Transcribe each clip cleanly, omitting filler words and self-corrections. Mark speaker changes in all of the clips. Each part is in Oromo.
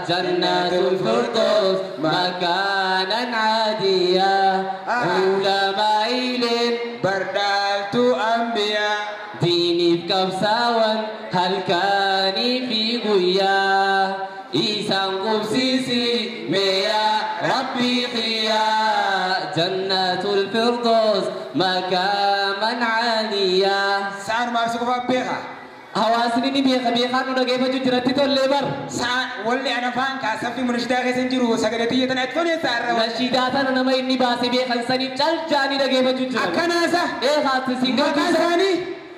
Speaker 1: جنة الفردوس مكانا عاديا علماء بردالت أنبياء ديني بكبساوان هل كان في قويا إيسان قبسيسي ميا ربي خيا جنة الفردوس مكانا عاديا
Speaker 2: سعر ما سقف بيها
Speaker 1: هواسني بيخا بيخا نودجي فجو جرتي توليبر
Speaker 2: سعر واللي أنا فان كاسفي منشدا كسنجرو سكرتي يتنأتفون يسار
Speaker 1: نشيداتا نما إني باسي بيخا سني چل جاني دجي فجو جرتي
Speaker 2: أكناسا
Speaker 1: إيه خاطر سينجر
Speaker 2: مكانساني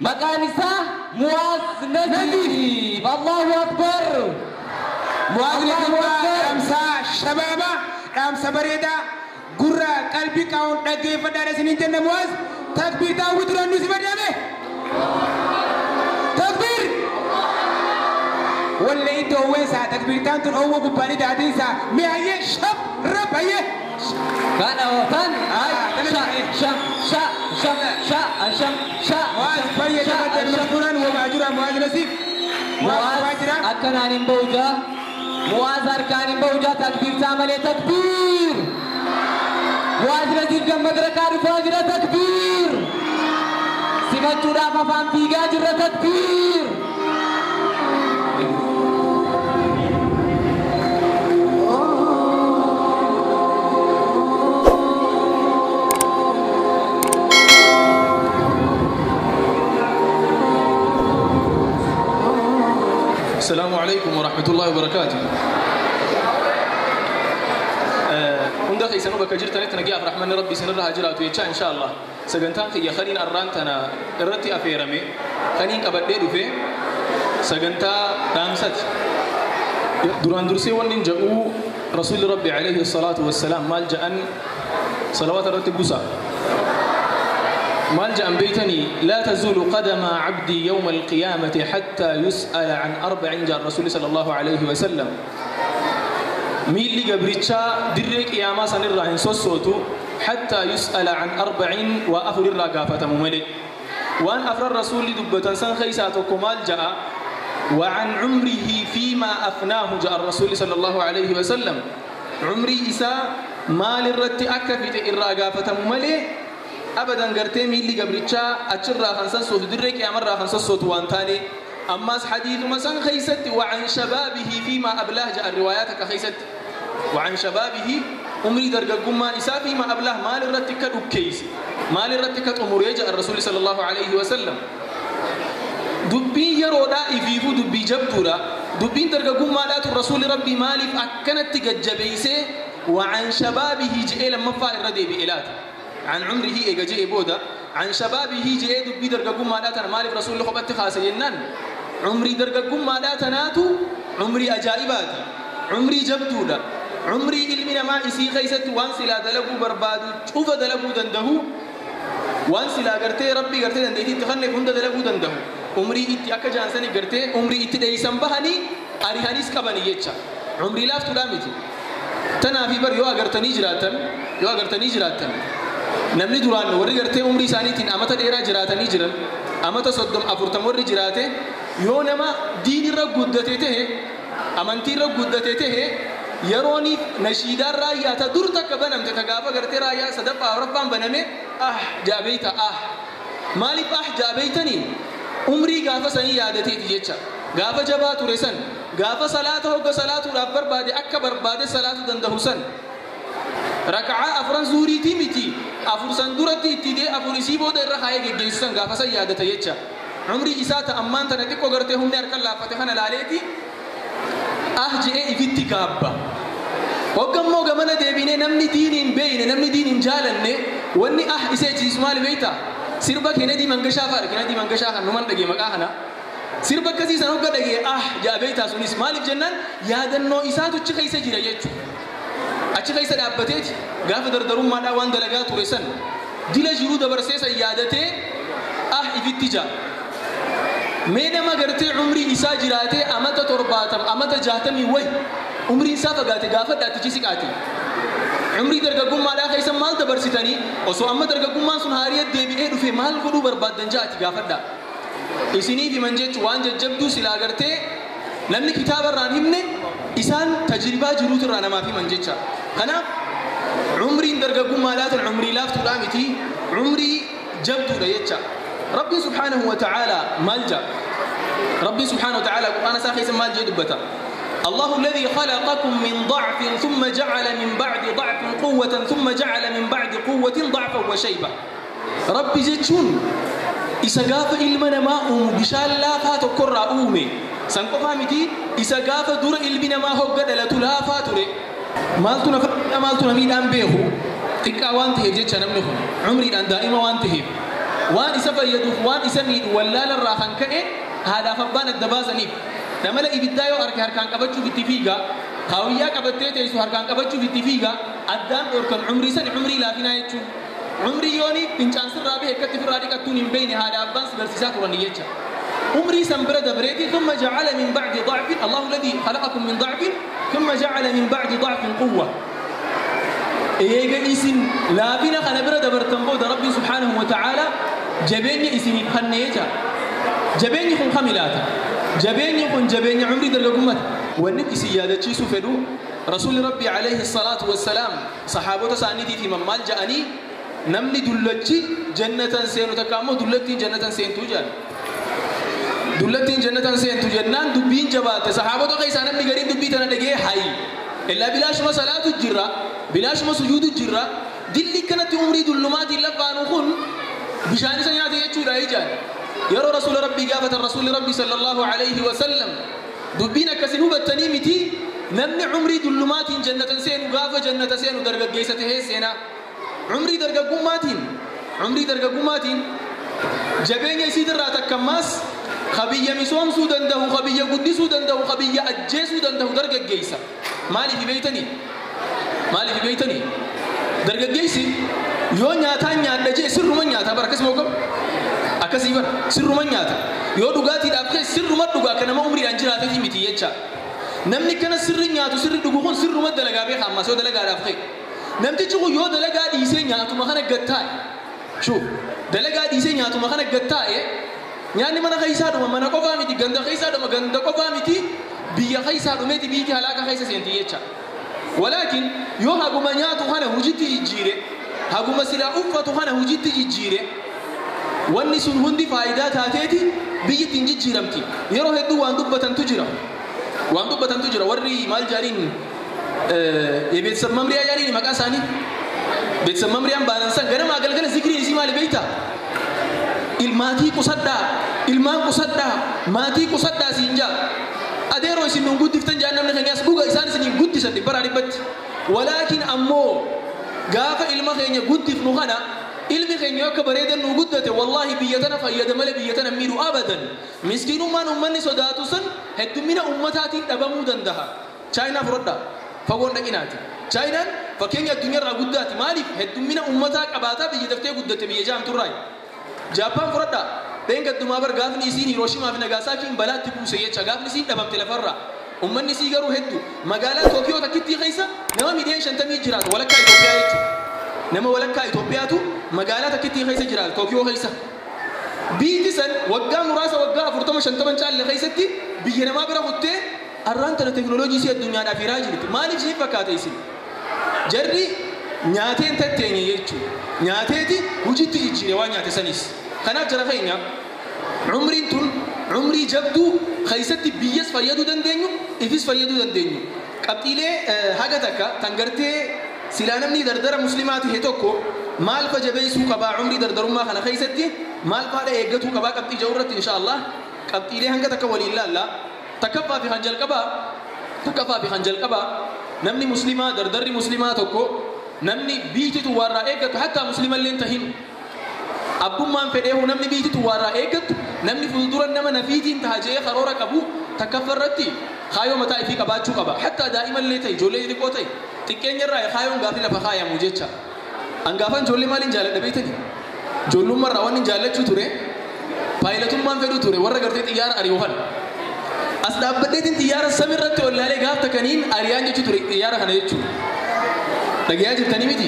Speaker 1: مكانسا مواز نجيب الله أكبر
Speaker 2: مواز نجيب أمسا شبابا أمسا بريدا قرى قلبي كون دجي فدار سنين جنة مواز تكبير تاوي تران نسي بدامه تكبير واللي انت هو سا تكبير تانتون هو بباني دادين سا ميهاية شب رب هاية
Speaker 1: كان وطن شا
Speaker 2: مواز فاية تبدل مشكورا ومعجورا مواز نسيب
Speaker 1: مواز أكنان بوجا مواز أركان بوجا تكبير تعمل تكبير مواز نسيب جمد ركار فاجر تكبير سمت جرا ففام فيجا جرا تكبير
Speaker 3: السلام عليكم ورحمة الله وبركاته. عند خي سنو بكجير تاني تنجي عبد الرحمن ربي سنرها هجرات ويتشا إن شاء الله. سجنتان خي خلين أران تنا رتي أفيرمي خلين كبدي دفع سجنتا دامست دوران درسي ونين جاءوا رسول ربي عليه الصلاة والسلام مالجأ صلوات الرتب بوسا مالجأ بيتني لا تزول قدم عبدي يوم القيامة حتى يسأل عن 40 جاء الرسول صلى الله عليه وسلم ميلي قبرتشا دريك ياما سنر راهن صوتو حتى يسأل عن 40 وأفر الرقافة مملئ وأن أفر الرسول دبة سن خيساتكم مالجأ وعن عمره فيما أفناه جاء الرسول صلى الله عليه وسلم عمري إساء مال الرتي أكفت الرقافة مملئ أبداً قرتي ميلي قبرتشا أتشرا خنسان صوت دريك يا مرة خنسان صوت وانتاني أما حديث مسان خيست وعن شبابه فيما أبلاه جاء الروايات كخيست وعن شبابه أمري درجة قمة إسا فيما أبلاه مال الرتكة أبكيس مال الرتكة أمور يجاء الرسول صلى الله عليه وسلم دبي يرودا إفيفو دبي جبتورا دبي درجة قمة لا الرسول ربي مالي أكنت تجبيسه وعن شبابه جاء لما فائر ردي بإلات عن عمره إيجاجي بودا عن شبابه جاء دبي درجة قمة لا تنا مالي رسول الله خبت خاسينن عمري درجة قمة لا تناتو عمري أجائبات عمري جبتولا عمري علمنا ما إسي خيست وانسلا دلبو بربادو شوف دلبو دندهو وانسلا قرتي ربي قرتي دندهي تخلف هند دلبو دندهو عمري إتي أكا جانساني قرتي عمري إتي ديسان بهني أريهانيس كباني يتشا عمري لافتو دامتي تنا في بر يو أغرتني جراتن نمني دوران ورّي قرتي عمري سانيتين أمتا ديرا جراتني جرن أمتا صدم أفرتم ورّي جراته يو نما دين رب قدتته أمانتي رب قدتته يروني نشيد الراية تدورتك بنم تتقافى قرتي راية صدق أورفان بنمي جابيتا مالي جابيتني عمري قافة سني يادتي تيجيتشا قافة جبات رسن قافة صلاة هو صلاة ربر بعد أكبر بعد صلاة دنده سن ركعة أفران زوري تيمتي أفرسان دورتي تيدي أفرسي بودا الرخاية جيسان قافة سيادة يتشا عمري إساءة أمان تنتقو قرتي هم نركا لا فتحنا لاليتي أهجئ إفتي كابا وقمو قمنا ديبيني نمني دين بين نمني دين جالني واني إساء جسمال بيتا سيربك هندي منقشافر هندي منقشافر نمان دقي مقاهنا سيربك كسي سنوكا دقي جاء بيتا سونيس مالك جنان يادن نو إساءة تشخي سجيرا يجو achi keessa dhaabbateeti gaafa dardarummaadhaa waan dalagaa ture san dila jiruu dabarsee san yaadatee ifitti jaa mee nama gartee umriin isaa jiraatee amata 70 amata 60 way umriin isaa fagaate gaafa dhaatichi siqaate umrii dargaggummaadhaa keessa maal dabarsitanii osoo amma dargaggummaan sun haariya deebi'ee dhufe maal godhuu barbaaddan jaati gaafadha isiniif himan jechuun waan jajjabduu silaa gartee namni kitaaba irraan himne isaan tajribaa jiruutu irraa namaaf himan jecha kanaaf umriin dargaggummaadhaa tan umrii laaftuudhaa miti umrii jabduudha jecha rabbi subhaanahu wa ta'ala maal jaa rabbi subhaanahu wa ta'ala qur'aana isaa keessa maal jee dubbata الله الذي خلقكم من ضعف ثم جعل من بعد ضعف قوة ثم جعل من بعد قوة ضعفا وشيبة ربي جتشون إسقاف إلمنا ما بشال لا فاتو كرة أومي سنكو فامتي إسقاف دور إلمنا ما هو قد لا فاتوري مالتنا فرق مالتنا مين أنبيه تكا وانته جتش نمنهم عمري أن دائما وانته وان إسفر يدوف وان إسميد ولا للراخن كأي هذا فبان الدبازنيب namala ibiddaayoo harkaan qabachuu itti fiiga kaawiyyaa qabattee teessu harkaan qabachuu itti fiiga addaan dhorkan umrii san umrii laafinaa jechuun umrii yooni fincaan sirraa bahee akkatti firraa dhiqattuun hin beeyne haadha abbaan si barsiisaa turan jecha umrii san bira dabreeti thumma ja'ala min ba'di dha'fin Allahu alladhi khalaqakum min dha'fin thumma ja'ala min ba'di dha'fin quwwa eega isin laafina kana bira dabartan booda rabbi subhaanahu wa ta'ala jabeenya isiniif kanneeja jabeenyi kun kamilaata جبيني كن جبيني عمري درجمت والنبي سيادة شيء سفدو رسول ربي عليه الصلاة والسلام صحابته ساندي في ممال جاني نمني دلتي جنة سين وتكامو دلتي جنة سين توجان دلتي جنة سين توجان دبين جبات صحابته كيس أنا بنيجرين دبي تنا دقيه هاي إلا بلاش ما صلاة الجرة بلاش ما سجود الجرة دلي كانت عمري دلمات إلا فانوخون بشاني سنياتي يجوا رايجان يرى رسول ربي قافة الرسول ربي صلى الله عليه وسلم دبينا كسنوبة تنيمتي نمني عمري دلمات جنة سين وقافة جنة سين ودرجة جيسته سينا عمري درجة قمات جبين يسيد راتك كماس خبية مسوم سودان ده خبية قدي سودان ده خبية أجي سودان ده درجة جيسة مالي في بيتني درجة جيسي يو نياتا نجي سر من نياتا بركس موكب akasiibar sirruma nyaata yoo dhugaatii dhaabtee sirruma dhugaa kana ma umrii anjiraate miti jecha namni kana sirri nyaatu sirri dhugu kun sirruma dalagaa beeka amma soo dalagaa dhaabtee namtichi kun yoo dalagaa dhiisee nyaatu ma kana gattaa shuu dalagaa dhiisee nyaatu ma kana gattaa nyaanni mana keessaa dhuma mana qofaa miti ganda keessaa dhuma ganda qofaa miti biyya keessaa dhumeeti biiti halaaka keessa seenti jecha walaakin yoo haguma nyaatu kana hujitti jijjiire haguma silaa uffatu kana hujitti jijjiire wanni sun hundi faayidaa taateeti biyyittiin jijjiiramti yeroo hedduu waan dubbatantu jira warri maal jaariin beetsab mamriyaa jaariin maqaa isaanii beetsab mamriyaan baanansan ganamaa galgala zikriin isii maali beeyta ilmaatii qusadhaa maatii qusadhaa siin jaa adeeroo isin nun guddiftan jaan namni keenyaas dhuga isaan isin guddisan dhibbaraa dhibbatti walaakin ammoo gaafa ilma keenya guddifnu kana ilmi keenya akka bareedan nu guddate wallahi biyyatana fayyada malee biyyatana miidhu abadan miskiinummaan ummanni sodaatu san heddumina ummataatiin dhabamuu danda'a chaayinaa fudhadha fagoon dhaqinaati chaayinaan fakkeenya addunyaarraa guddaati maaliif heddumina ummataa qabaataa biyya daftee guddate biyya jaamturraayi jaappaan fudhadha dheengaddumaa bar gaafni isiin hirooshimaa fi nagasaakiin balaatti buuse jecha gaafni isiin dhabamte lafarraa ummanni isii garuu hedduu magaalaa tookiyoo takkittii keessa nama miidheen 50 jiraatu walakkaa Itoophiyaa jechuudha nama walakkaa Itoophiyaatu magaalaa takkittii keessa jiraatu tookiyoo keessa biiti san waggaa muraasa waggaa 40-50 caalle keessatti biyya namaa bira kuttee arraan tana teknooloojii isii addunyaadhaaf hiraa jirti maaliif isiniif fakkaata isin jarri nyaateen tatteenye jechuudha nyaateeti hujitti jijjiire waan nyaate sanis kanaaf jara keenya umriin tun umrii jabduu keessatti biyyas fayyaduu dandeenyu ifis fayyaduu dandeenyu qabxiilee haga takka tan gartee silaa namni dardara muslimaati he tokko maal fa jabeessuu qabaa umrii dardarummaa kana keessatti maal faadha eeggatuu qabaa qabxii jiru irratti inshallah qabxiilee hanga takka waliin laalla takaffaa fi kan jalqabaa namni muslimaa dardarri muslimaa tokko namni biititu warraa eeggatu hatta muslimallee tahin abbummaan fedheehu namni biititu warraa eeggatu namni fuuldura nama nafiitiin taajee karoora qabu takaffarratti kaayoo mataa ifii qabaachuu qaba hatta daa'imallee ta'e ijoollee xixiqqoo ta'e xiqqeenya irraa kaayoon gaafii lafa kaayamu jecha angaafan ijoollee maaliin jaaladha beektani ijoollummaa irraa waan hin jaallachuu ture paayilatummaan fedhuu ture warra gartee xiyyaara ari'uufan as dhaabbadheetiin xiyyaara samii irratti wallaalee gaaf takkaniin ariyaan jechuu ture xiyyaara kana jechuu dhagayaa jirtanii miti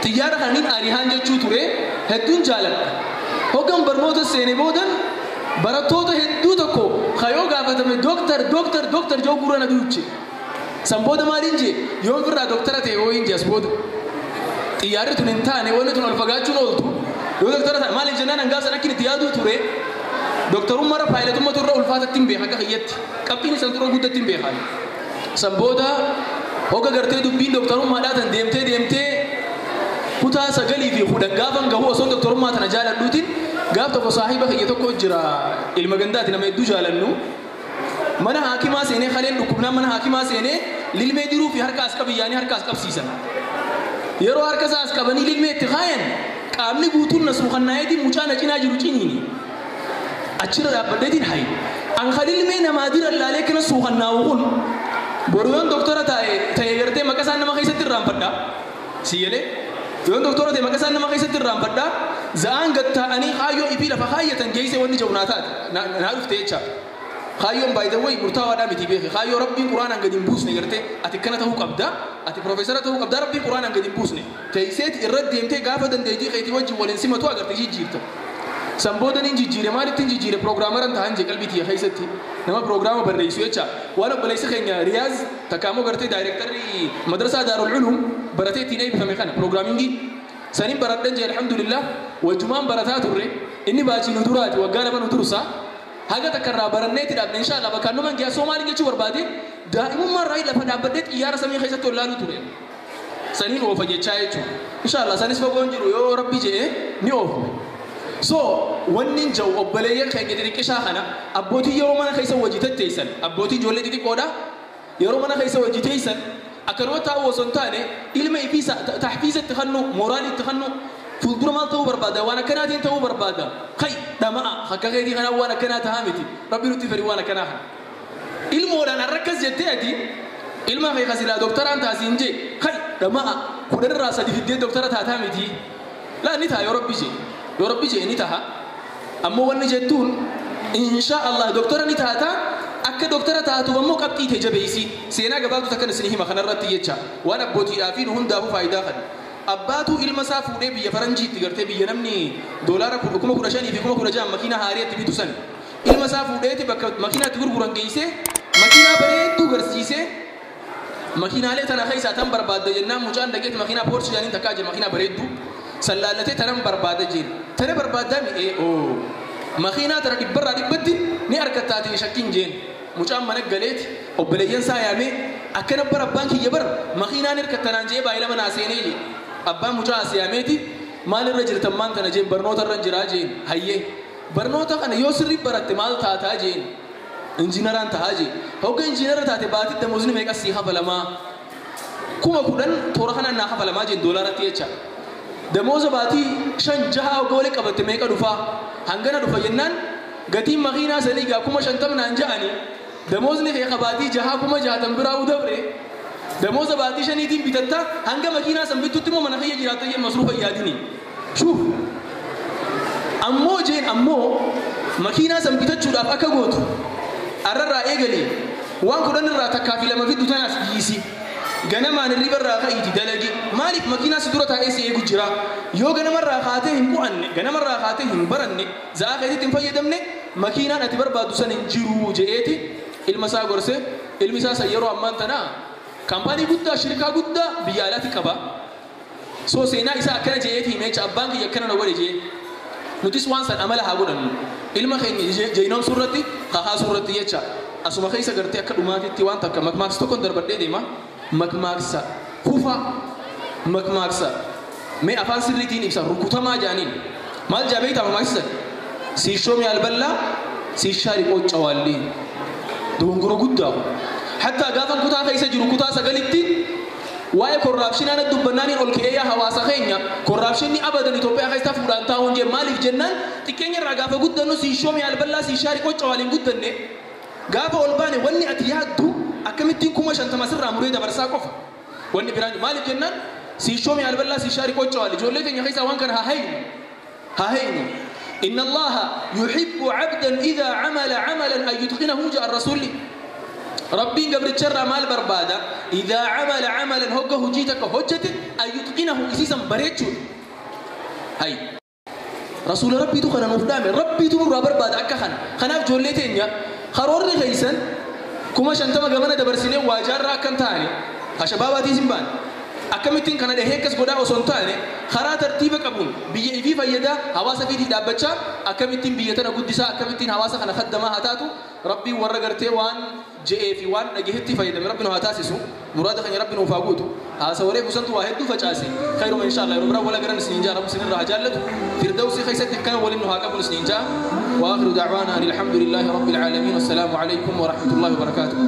Speaker 3: xiyyaara kaniin ariyaan jechuu ture hedduun jaaladha hoggan barnoota seenee boodan barattoota hedduu tokko kayoo gaafatame dooktar joo gurra na duuche san booda maaliin jee yoon firraa dooktara ta'e hooyin jee as booda xiyyaarri tun hin taane wanni tun ol fagaachuun ooltu yoo dooktara ta'e maaliin jennaan hangaaf san akkin itti yaaduu ture dooktarummaara paayilatummaa turre ulfaatatti hin beeka akka kiyyatti qabxiin isan turre guddatti hin beekan san booda hogga gartee dubbiin dooktarummaadhaa tan deemtee kutaa 9 fi 10 gaafan gahu osoo dooktarummaa tana jaaladhuutiin gaaf tokko saahiba kiyya tokko jira ilma gandaati nama hedduu jaalannu mana haakimaa seenee kaleen dhukkubnaan mana haakimaa seenee lilmee diruu fi harka as qabiyyaanii harka as qabsiisan yeroo harka isaa as qabanii lilmee itti kaayan qaamni guutuun na suukannaa'eetiin mucaa na cinaa jiru ciniini achirra dhaabbadheetiin hayi an kalilmee namaa dira laalee kana suukannaa'u kun boriyoon dooktora ta'e gartee maqaa isaan nama keessatti irraanfadha siyyalee yoon dooktora ta'e maqaa isaan nama keessatti irraanfadha za'aan gatta'anii kaayyoo ifi lafa kaayyatan geessee wanni ja'unaa taate naa dhufte jecha kaayyoon baay'ee murtaawaadhaa miti beeke kaayyoo rabbiin quraanaan gadi hin buusne gartee ati kana ta'uu qabda ati profeesara ta'uu qabda rabbiin quraanaan gadi hin buusne teesseeti irra deemtee gaafa dandeettii keetii wajjin waliin simatu agartee jijjiirta san boodan hin jijjiire maalitti hin jijjiire piroograamaran ta'an jee qalbii tiyya keessatti nama piroograama barreessu jecha waan obboleessa keenya riyaaz takkaamoo gartee daayirektarri madrasaa daarul ulum baratee ittiin eebbifame kana piroograamingii saniin baradhan jee alhamdulillah wajjumaan barataa turre inni baachii nu duraati waggaa lama nu dursa haga takkarraa baranneetti dhaabne inshallah bakka numan giyaa Soomaaliin jechuu barbaade daa'imummaa irraa lafa dhaabbadhee xiyyaara samii keessatti ollaaluu ture saniin oofa jechaa jechuudha inshallah sanis fagoon jiru yoo rabbi jedhee ni oofu so wanni jau obboleeyyan keenya xixiqqishaa kana abbootii yeroo mana keessa wajji tetteessan abbootii ijoollee xixiqqoodha yeroo mana keessa wajji teessan akkanuma taa'u osoo hin taane ilma ifiisa tahfiiza itti kannu mooraal itti kannu fuuldura maal ta'uu barbaada waan akkanaatiin ta'uu barbaada kai dhama'a akka keetii kanaa waan akkanaa tahaa miti rabbi nutti fedhi waan akkanaa kana ilmoodhaan harrakkas jettee ati ilma kee kasilaa dooktaraan taasiin jee kai dhama'a 10 irraa 3 fiddee dooktara taataa miti laa ni ta'a yoo rabbi jee ni taha ammoo wanni jettuun insha Allah dooktara ni taata akka dooktara taatu ammoo qabxii tee jabeessi seenaa gabaabdu takkan isin hima kanarratti jecha waan abbootiidhaa fi hundaafuu faayidaa qaba abbaatu ilma isaa fuudhee biyya faranjiitti gartee biyya namni doolaara 15,000 fi 16,000 makiina haariitti bitu san ilma isaa fuudheeti bakka makiinaatti gurguran geessee makiinaa bareedduu garsiisee makiinaalee tana keessaa tan barbaadda jennaan mucaan dhageetti makiinaa Porsche jaaniin takkaa jee makiinaa bareedduu sallaallatee tanan barbaada jeen tana barbaaddaa mi'ee makiinaa tana dhibbarraa dhibbatti ni argattaatii shakkiin jeen mucaan mana galeeti obboleeyyan isaa yaamee akkana bara abbaan kiyya bara makiinaan hirkattanaan jee baay'ee lama naaseenee jee abbaan mucaa asiyaameeti maalirra jirtan maan tana jeen barnoota irra jiraa jeen hayyee barnoota kana yoo sirrii baratte maal taataa jeen injiinaraan tahaa jee hogga injiinara taate baatitti damoosni meeqa sii hafalamaa 10,000 toora kanaan naa hafalamaa jeen doolaaratti jecha damooza baatii 5-6 hogga wali qabatte meeqa dhufaa hangana dhufa jennaan gatiin makiinaa sanii gaa 50,000 naan ja'anii damoozni kee qabaatii 6,060 biraa udabre damooza baatii 5tiin bitatta hanga makiinaa san bittutti immoo mana kiyya jiraatta jeen masruufa yaadini shuuf ammoo makiinaa san bitachuudhaaf akka gootu arrarraa eegalee waan 10 irraa takkaa fi 2 fiddu tanaas dhiisi ganamaan hirriba irraa ka'iiti dalagi maaliif makiinaa si dura taa'ee si eegu jira yoo ganamarraa kaatee hin qu'anne ganamarraa kaatee hin baranne za'aa keetitti hin fayyadamne makiinaan ati barbaadu san hin jiru je'eeti ilma isaa gorse ilmi isaa san yeroo ammaan tanaa kaampaanii guddaa shirkaa guddaa biyya alaatti qaba soo seenaa isaa akkana je'eeti himeecha abbaan kiyya akkana na godhe jee nutis waan san amala haa godhannu ilma keenya jeynoom surratti hahaa surratti jecha asuma keessa gartee akka dhumaatitti waan takka makmaaksa tokkoon darbadhee deema makmaaksa hufa makmaaksa mee afaan sirriitiin ibsa rukutamaa jaaniin maal jaabee ta'a makmaaksa siishoo mi alballaa siishaa riqoo cawaallee dogongoro guddaa hatta gaafan kutaa keessa jiru kutaa 9tti waa'ee korraapshinaan dubbannaaniin ol ka'ee hawaasa keenya korraapshinni abadan Itoophiyaa keessaa fuudhaan taa'uun jee maaliif jennaan xiqqeenya irraa gaafa guddannu siishoo mi alballaa siishaa riqoo cawaaliin guddanne gaafa ol baane wanni ati yaaddu akkamittiin 50,000 sirraa muree dabarsaa qofa واني براني مالك جنان سيشومي على بالله سيشارك وجهه جولته يا خيسا وان كان هاهين إن الله يحب عبدا إذا عمل عملا أن يتقنه جاء الرسول ربي قبل الشر مال بربادا إذا عمل عملا هجه جيتك هجته أن يتقنه إسيسا بريتشو هاي رسول ربي تو خنا نفدامي ربي تو بربادا أكخن خناف جولتين يا خرور خيسا كما شنتما قبنا دبرسيني واجار راكن تاني هشباباتي سنبان أكملتين كنا ده هيكس قدا وسنتانه خرا ترتيب قبول بيجي في فيدا حواسه في دابتشا أكملتين بيجتنا قدسا أكملتين حواسه خنا خدمة هاتاتو ربي ورقرتي وان جاء في وان نجهتي فيدا من ربنا هاتاسسو مراد خير ربنا وفاقوتو هاسوري بسنتو واحد دو فجاسي خير إن شاء الله ربنا ولا قرن سنينجا رب سنين رجالته فردوسي خيست كان ولنه هاقبل سنينجا وآخر دعوانا الحمد لله رب العالمين والسلام عليكم ورحمة الله وبركاته